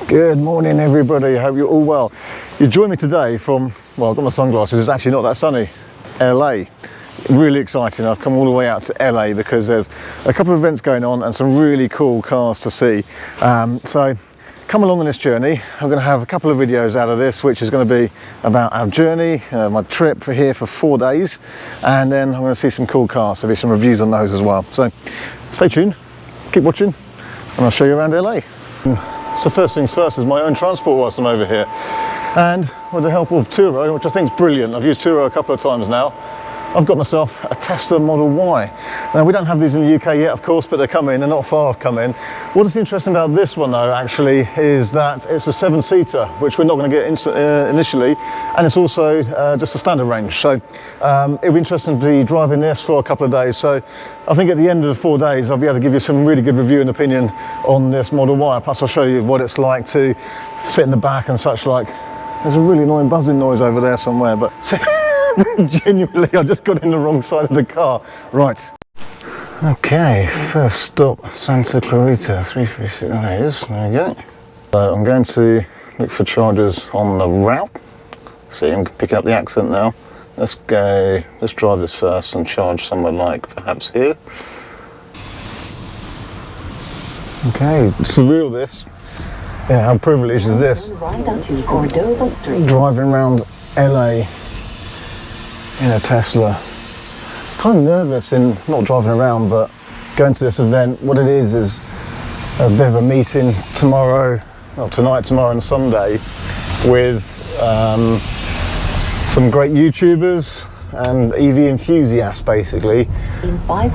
Good morning everybody, hope you're all well. You join me today from, well, I've got my sunglasses, it's actually not that sunny, LA. Really exciting. I've come all the way out to LA because there's a couple of events going on and some really cool cars to see. So come along on this journey. I'm going to have a couple of videos out of this, which is going to be about our journey, my trip here for 4 days, and then I'm going to see some cool cars, so there'll be some reviews on those as well. So stay tuned, keep watching, and I'll show you around LA. So first things first is my own transport whilst I'm over here, and with the help of Turo, which I think is brilliant. I've used Turo a couple of times now. I've got myself a Tesla Model Y. Now we don't have these in the UK yet, of course, but they're coming, they're not far off coming. What is interesting about this one though, actually, is that it's a 7-seater, which we're not going to get initially, and it's also just a standard range. So it'll be interesting to be driving this for a couple of days. So I think at the end of the 4 days, I'll be able to give you some really good review and opinion on this Model Y. Plus I'll show you what it's like to sit in the back and such like. There's a really annoying buzzing noise over there somewhere, but genuinely, I just got in the wrong side of the car. Right. Okay, first stop, Santa Clarita, 336, there it is, there we go. So I'm going to look for chargers on the route. See, I'm picking up the accent now. Let's drive this first and charge somewhere like perhaps here. Okay, surreal this. Yeah, how privileged is this? Driving around LA in a Tesla. Kind of nervous in not driving around, but going to this event. What it is a bit of a meeting tomorrow, well, tonight, tomorrow and Sunday with some great YouTubers and EV enthusiasts basically.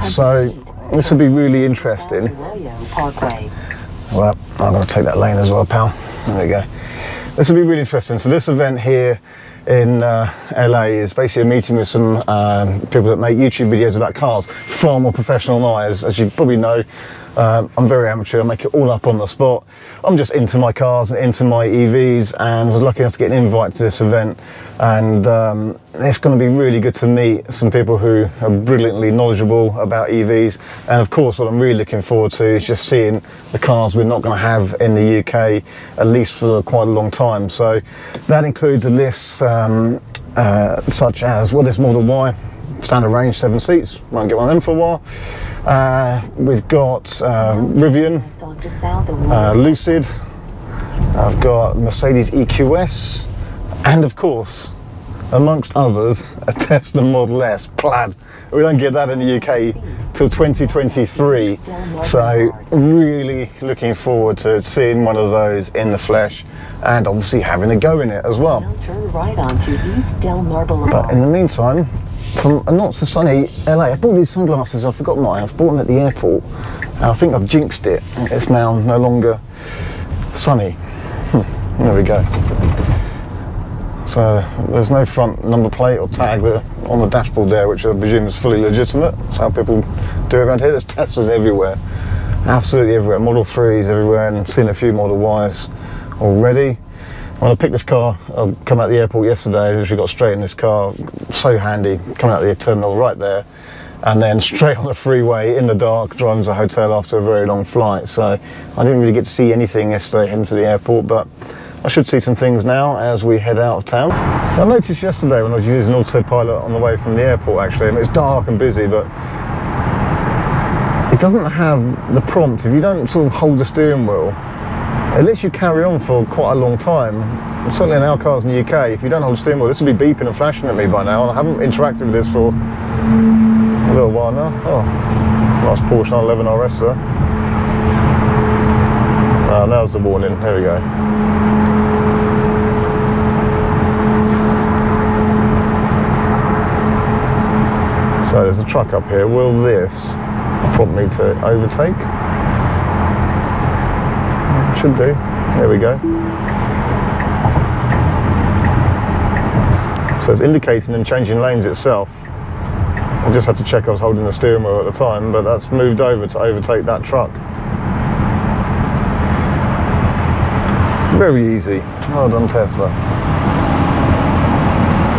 So this will be really interesting. Well, I'm going to take that lane as well, pal. There we go. This will be really interesting. So this event here in LA is basically a meeting with some people that make YouTube videos about cars, far more professional than I. As you probably know, I'm very amateur, I make it all up on the spot. I'm just into my cars and into my EVs, and was lucky enough to get an invite to this event, and it's going to be really good to meet some people who are brilliantly knowledgeable about EVs. And of course what I'm really looking forward to is just seeing the cars we're not going to have in the UK, at least for quite a long time. So that includes a list such as, well, this Model Y, standard range, 7 seats, won't get one of them for a while. We've got Rivian, Lucid, I've got Mercedes EQS, and of course, amongst others, a Tesla Model S Plaid. We don't get that in the UK till 2023, so really looking forward to seeing one of those in the flesh, and obviously having a go in it as well. But in the meantime, from a not so sunny LA, I bought these sunglasses, I've forgotten mine, I've bought them at the airport, and I think I've jinxed it. It's now no longer sunny. There we go. So there's no front number plate or tag there on the dashboard there, which I presume is fully legitimate. That's how people do it around here. There's Teslas everywhere, absolutely everywhere. Model 3s everywhere, and seen a few Model Ys already. When I picked this car, I come out of the airport yesterday, I literally got straight in this car, so handy, coming out of the terminal right there, and then straight on the freeway in the dark, driving to the hotel after a very long flight. So I didn't really get to see anything yesterday heading to the airport, but I should see some things now as we head out of town. I noticed yesterday when I was using autopilot on the way from the airport, actually, I mean, it's dark and busy, but it doesn't have the prompt. If you don't sort of hold the steering wheel, it lets you carry on for quite a long time. And certainly in our cars in the UK, if you don't hold the steering wheel, this will be beeping and flashing at me by now, and I haven't interacted with this for a little while now. Oh, nice Porsche 911 RS there. Now's the warning, there we go. So there's a truck up here. Will this prompt me to overtake? Should do. There we go. So it's indicating and changing lanes itself. I just had to check I was holding the steering wheel at the time, but that's moved over to overtake that truck. Very easy. Well done, Tesla.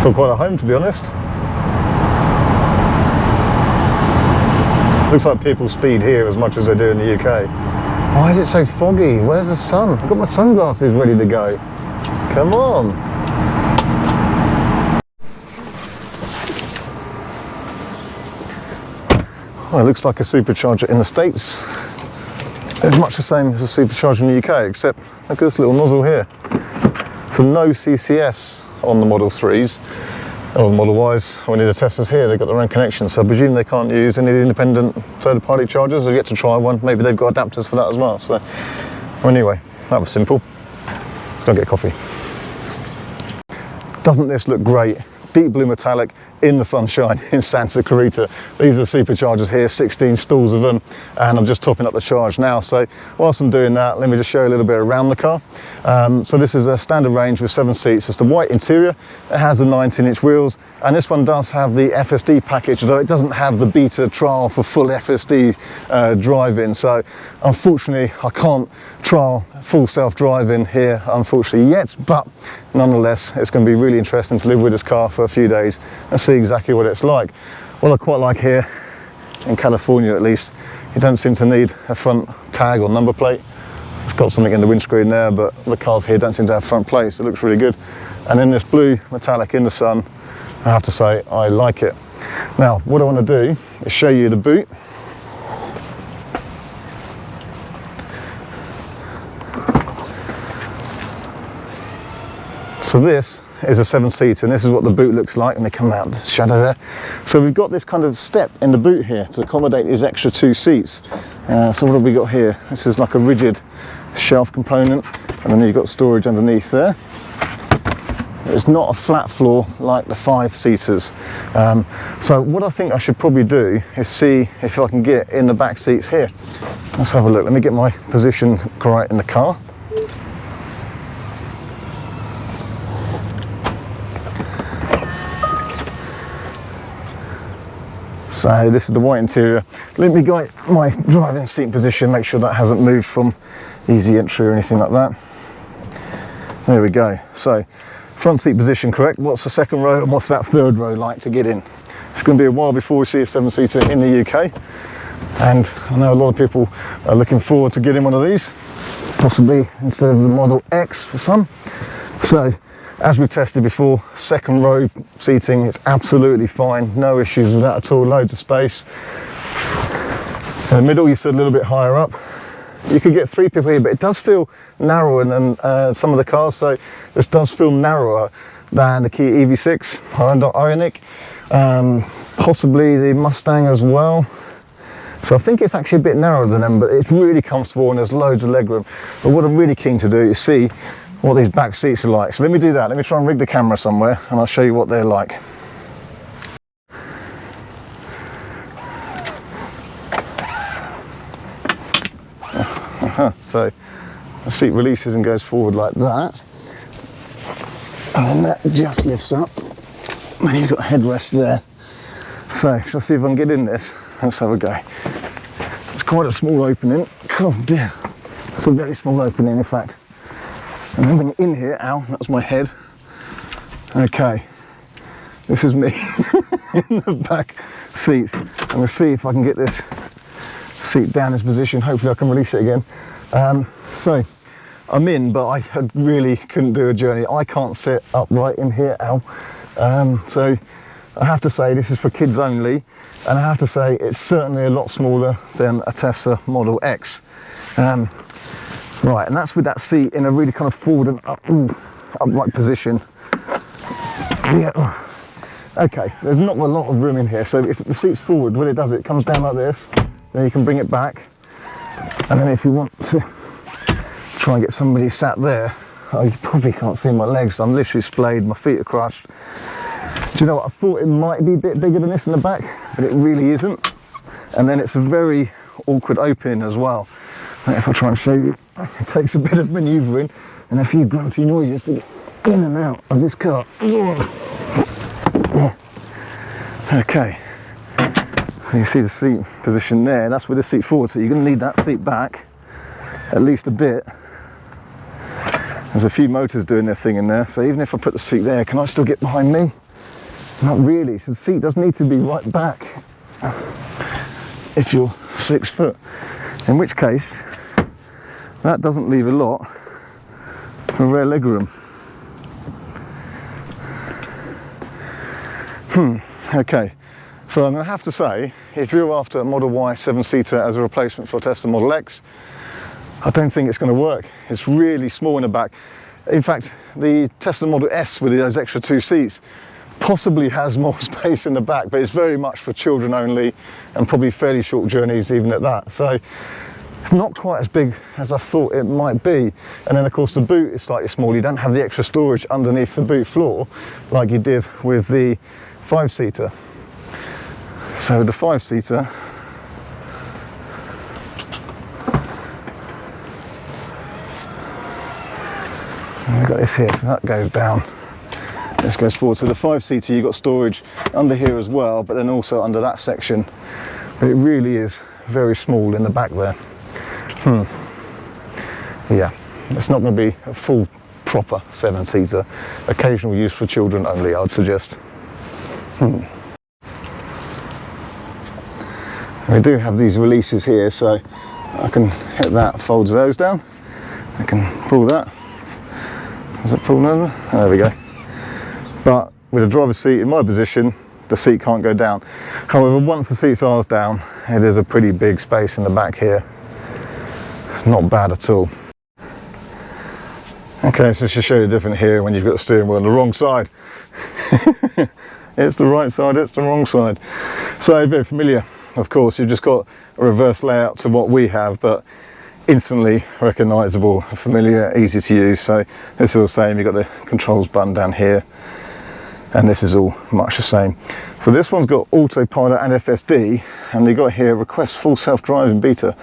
Feel quite at home, to be honest. Looks like people speed here as much as they do in the UK. Why is it so foggy? Where's the sun? I've got my sunglasses ready to go. Come on. Well, it looks like a supercharger in the States. It's much the same as a supercharger in the UK, except look at this little nozzle here. So no CCS on the Model 3s, or the Model Ys, or any of the Teslas here, they've got their own connection, so I presume they can't use any of the independent third-party chargers. I've yet to try one, maybe they've got adapters for that as well. So anyway, that was simple. Let's go get a coffee. Doesn't this look great? Deep blue metallic in the sunshine in Santa Clarita. These are superchargers here, 16 stalls of them, and I'm just topping up the charge now. So whilst I'm doing that, let me just show you a little bit around the car. So this is a standard range with 7 seats. It's the white interior. It has the 19-inch wheels, and this one does have the FSD package, although it doesn't have the beta trial for full FSD driving. So unfortunately, I can't trial full self-driving here, unfortunately, yet, but nonetheless, it's going to be really interesting to live with this car for a few days and see exactly what it's like. What I quite like here, in California at least, you don't seem to need a front tag or number plate. It's got something in the windscreen there, but the cars here don't seem to have front plates. It looks really good. And then this blue metallic in the sun, I have to say, I like it. Now, what I want to do is show you the boot. So this is a 7-seater, and this is what the boot looks like when they come out of the shadow there. So we've got this kind of step in the boot here to accommodate these extra 2 seats. So what have we got here? This is like a rigid shelf component, and then you've got storage underneath there. It's not a flat floor like the 5-seaters. So what I think I should probably do is see if I can get in the back seats here. Let's have a look. Let me get my position correct in the car. So this is the white interior. Let me get my driving seat position, make sure that hasn't moved from easy entry or anything like that. There we go. So front seat position correct. What's the second row and what's that third row like to get in? It's going to be a while before we see a 7-seater in the UK, and I know a lot of people are looking forward to getting one of these, possibly instead of the Model X for some. So as we've tested before, second row seating is absolutely fine, no issues with that at all, loads of space. In the middle you sit a little bit higher up. You could get 3 people here, but it does feel narrower than some of the cars, so this does feel narrower than the Kia EV6 Ioniq, possibly the Mustang as well. So I think it's actually a bit narrower than them, but it's really comfortable and there's loads of legroom. But what I'm really keen to do is see what these back seats are like. So let me do that. Let me try and rig the camera somewhere and I'll show you what they're like. So the seat releases and goes forward like that, and then that just lifts up, and you've got a headrest there. So shall I see if I can get in this? Let's have a go. It's quite a small opening. Oh dear, it's a very small opening in fact. And then when you're in here, ow, that's my head. Okay, this is me in the back seats. I'm going to see if I can get this seat down in position. Hopefully I can release it again. So I'm in, but I really couldn't do a journey. I can't sit upright in here, ow. So I have to say this is for kids only, and I have to say it's certainly a lot smaller than a Tesla Model X. Right, and that's with that seat in a really kind of forward and upright position. Yeah. Okay, there's not a lot of room in here, so if the seat's forward, when it does, it comes down like this, then you can bring it back, and then if you want to try and get somebody sat there, oh, you probably can't see my legs, I'm literally splayed, my feet are crushed. Do you know what, I thought it might be a bit bigger than this in the back, but it really isn't. And then it's a very awkward opening as well. And if I try and show you, it takes a bit of manoeuvring and a few grunty noises to get in and out of this car. Okay, so you see the seat position there, that's with the seat forward, so you're going to need that seat back at least a bit. There's a few motors doing their thing in there, so even if I put the seat there, can I still get behind me? Not really, so the seat does need to be right back if you're 6 foot, in which case that doesn't leave a lot for rear legroom. Okay, so I'm going to have to say, if you're after a Model Y 7-seater as a replacement for a Tesla Model X, I don't think it's going to work. It's really small in the back. In fact, the Tesla Model S with those extra 2 seats possibly has more space in the back, but it's very much for children only and probably fairly short journeys even at that. So it's not quite as big as I thought it might be. And then of course the boot is slightly small. You don't have the extra storage underneath the boot floor like you did with the 5-seater. So the 5-seater, we've got this here, so that goes down. This goes forward. So the 5-seater, you've got storage under here as well, but then also under that section. But it really is very small in the back there. Yeah, it's not going to be a full proper 7-seater. Occasional use for children only, I'd suggest. We do have these releases here, so I can hit that, folds those down. I can pull that. Does it pull over? There we go. But with the driver's seat in my position, the seat can't go down. However, once the seats are down, it is a pretty big space in the back here. It's not bad at all. Okay, so to show you different here when you've got the steering wheel on the wrong side. It's the right side, it's the wrong side. So very familiar. Of course, you've just got a reverse layout to what we have, but instantly recognisable, familiar, easy to use. So this is all the same. You've got the controls button down here, and this is all much the same. So this one's got autopilot and FSD, and they've got here request full self-driving beta,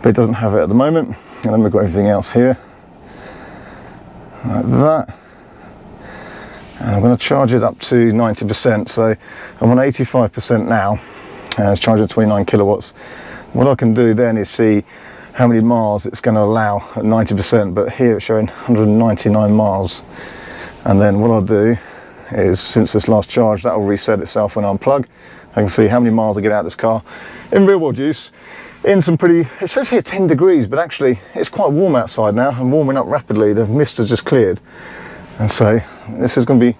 but it doesn't have it at the moment. And then we've got everything else here, like that. And I'm going to charge it up to 90%, so I'm on 85% now. It's charged at 29 kilowatts. What I can do then is see how many miles it's going to allow at 90%, but here it's showing 199 miles. And then what I'll do is, since this last charge, that will reset itself when I unplug. I can see how many miles I get out of this car in real world use. In some pretty, it says here 10 degrees, but actually it's quite warm outside now and warming up rapidly. The mist has just cleared. And so this is going to be,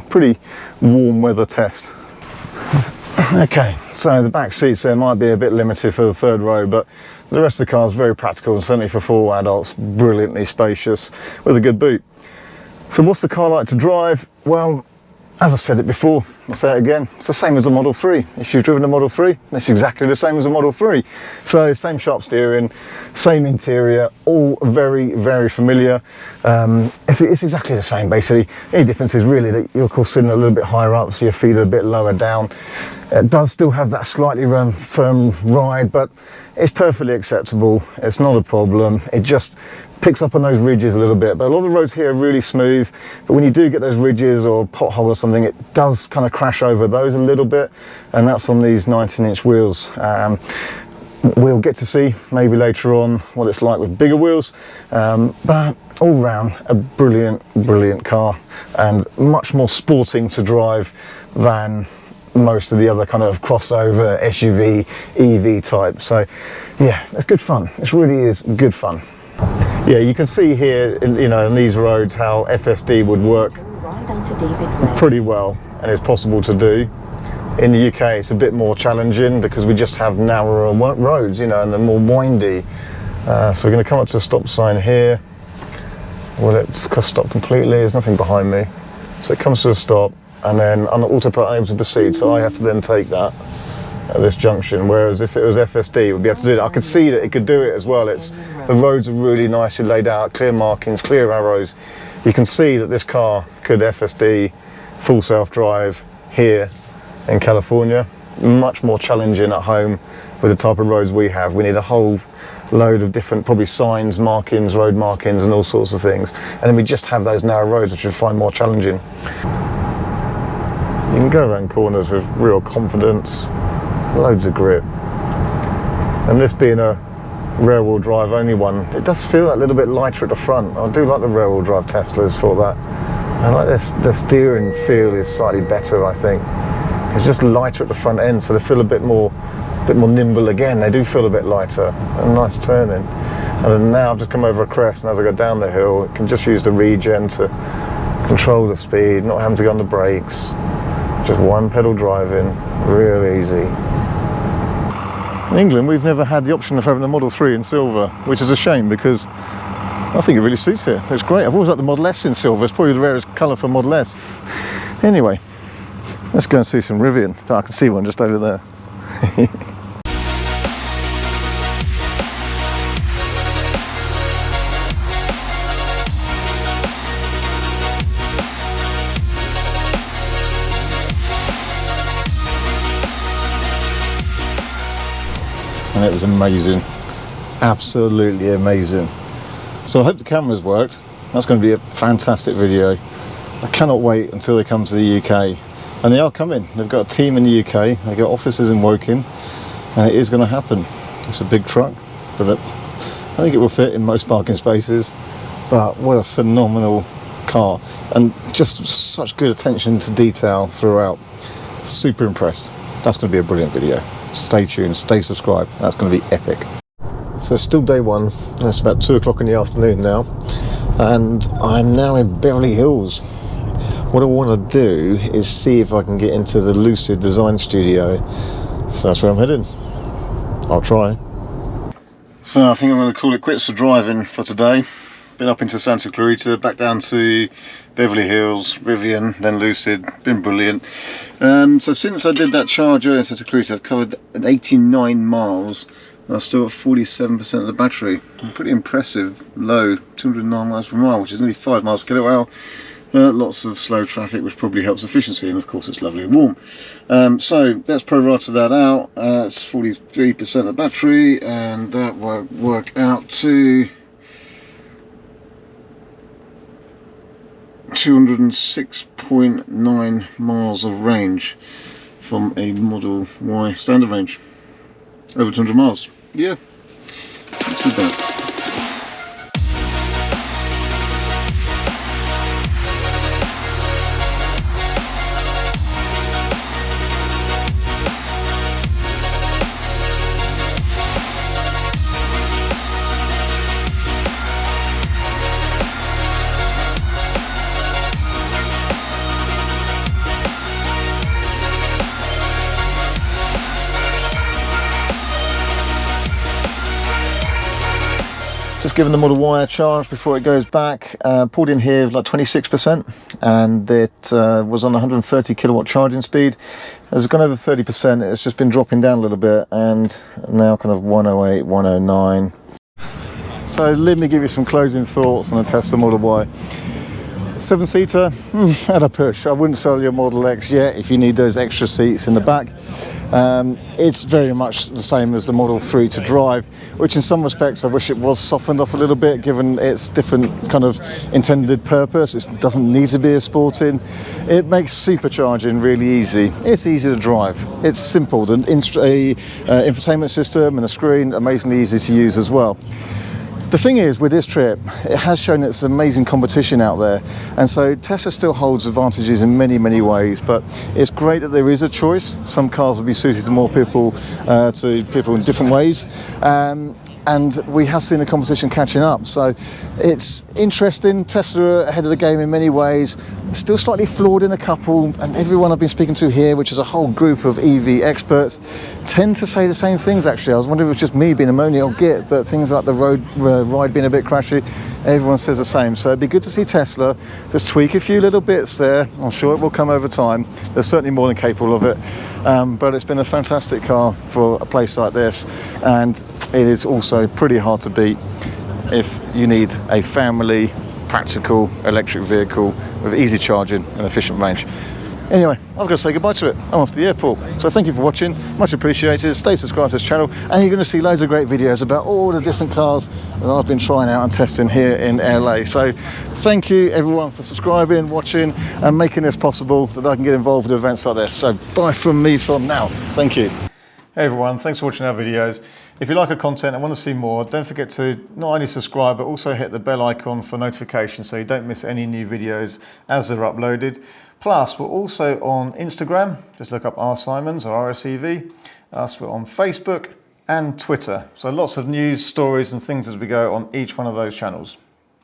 pretty warm weather test. Okay, so the back seats there might be a bit limited for the third row, but the rest of the car is very practical, and certainly for 4 adults, brilliantly spacious with a good boot. So what's the car like to drive? Well, as I said it before, I'll say it again, it's the same as a Model 3. If you've driven a Model 3, it's exactly the same as a Model 3. So same sharp steering, same interior, all very, very familiar. It's exactly the same basically. Any difference is really that you're of course sitting a little bit higher up, so your feet are a bit lower down. It does still have that slightly firm ride, but it's perfectly acceptable. It's not a problem. It just picks up on those ridges a little bit, but a lot of the roads here are really smooth, but when you do get those ridges or pothole or something, it does kind of crash over those a little bit, and that's on these 19-inch wheels. We'll get to see maybe later on what it's like with bigger wheels, but all round a brilliant car, and much more sporting to drive than most of the other kind of crossover SUV EV type. So yeah, it's good fun. It really is good fun. Yeah, you can see here in these roads how FSD would work pretty well, and it's possible to do. In the UK it's a bit more challenging because we just have narrower roads, and they're more windy. So we're going to come up to a stop sign here. Well, it's stop completely, there's nothing behind me. So it comes to a stop, and then I'm autopilot unable to proceed, so I have to then take that at this junction, whereas if it was FSD it would be able to do it. I could see that it could do it as well. The roads are really nicely laid out, clear markings, clear arrows. You can see that this car could FSD full self-drive here in California. Much more challenging at home with the type of roads we have. We need a whole load of different probably signs, markings, road markings and all sorts of things, and then we just have those narrow roads which we find more challenging. You can go around corners with real confidence, loads of grip, and this being a rear wheel drive only one, it does feel that little bit lighter at the front. I do like the rear wheel drive Teslas for that. I like this, the steering feel is slightly better, I think. It's just lighter at the front end, so they feel a bit more nimble again. They do feel a bit lighter and nice turning. And then now I've just come over a crest, and as I go down the hill, it can just use the regen to control the speed, not having to go on the brakes. Just one pedal driving, real easy. In England, we've never had the option of having a Model 3 in silver, which is a shame because I think it really suits it. It's great. I've always liked the Model S in silver. It's probably the rarest colour for Model S. Anyway, let's go and see some Rivian. I can see one just over there. And it was amazing, absolutely amazing. So I hope the cameras worked. That's going to be a fantastic video. I cannot wait until they come to the UK, and they are coming. They've got a team in the UK, they've got offices in Woking, and it is going to happen. It's a big truck, but I think it will fit in most parking spaces. But what a phenomenal car, and just such good attention to detail throughout. Super impressed. That's going to be a brilliant video. Stay tuned, stay subscribed. That's going to be epic. So it's still day one, and it's about 2 o'clock in the afternoon now, and I'm now in Beverly Hills. What I want to do is see if I can get into the Lucid design studio. So that's where I'm heading. I'll try. So I think I'm going to call it quits for driving for today. Been up into Santa Clarita, back down to Beverly Hills, Rivian, then Lucid. Been brilliant. So since I did that charge earlier in Santa Clarita, I've covered 89 miles. And I've still got 47% of the battery. Pretty impressive, low, 209 miles per mile, which is only 5 miles per kilowatt hour. Lots of slow traffic, which probably helps efficiency, and of course it's lovely and warm. So let's prorate that out. It's 43% of the battery, and that will work out to 206.9 miles of range from a Model Y standard range. Over 200 miles. Yeah, not too bad. Just given the Model Y a charge before it goes back. Pulled in here like 26%, and it was on 130 kilowatt charging speed. It's gone over 30%. It's just been dropping down a little bit, and now kind of 108, 109. So let me give you some closing thoughts on a Tesla Model Y. 7-seater, at a push. I wouldn't sell your Model X yet if you need those extra seats in the back. It's very much the same as the Model 3 to drive, which in some respects I wish it was softened off a little bit given its different kind of intended purpose. It doesn't need to be a sporting. It makes supercharging really easy. It's easy to drive. It's simple. The infotainment system and the screen, amazingly easy to use as well. The thing is, with this trip, it has shown that it's amazing competition out there, and so Tesla still holds advantages in many, many ways, but it's great that there is a choice. Some cars will be suited to more people, to people in different ways, and we have seen the competition catching up, so it's interesting. Tesla are ahead of the game in many ways, still slightly flawed in a couple, and everyone I've been speaking to here, which is a whole group of EV experts, tend to say the same things actually. I was wondering if it was just me being a moany old git, but things like the ride being a bit crashy, everyone says the same. So it'd be good to see Tesla just tweak a few little bits there. I'm sure it will come over time. They're certainly more than capable of it, but it's been a fantastic car for a place like this, and it is also pretty hard to beat if you need a family practical electric vehicle with easy charging and efficient range. Anyway, I've got to say goodbye to it. I'm off to the airport. So thank you for watching, much appreciated. Stay subscribed to this channel, and you're going to see loads of great videos about all the different cars that I've been trying out and testing here in LA. So thank you everyone for subscribing, watching, and making this possible that I can get involved with events like this. So bye from me from now. Thank you. Hey everyone, thanks for watching our videos. If you like our content and want to see more, don't forget to not only subscribe but also hit the bell icon for notifications so you don't miss any new videos as they're uploaded. Plus, we're also on Instagram, just look up R Simons or RSEV. We're on Facebook and Twitter. So lots of news, stories and things as we go on each one of those channels.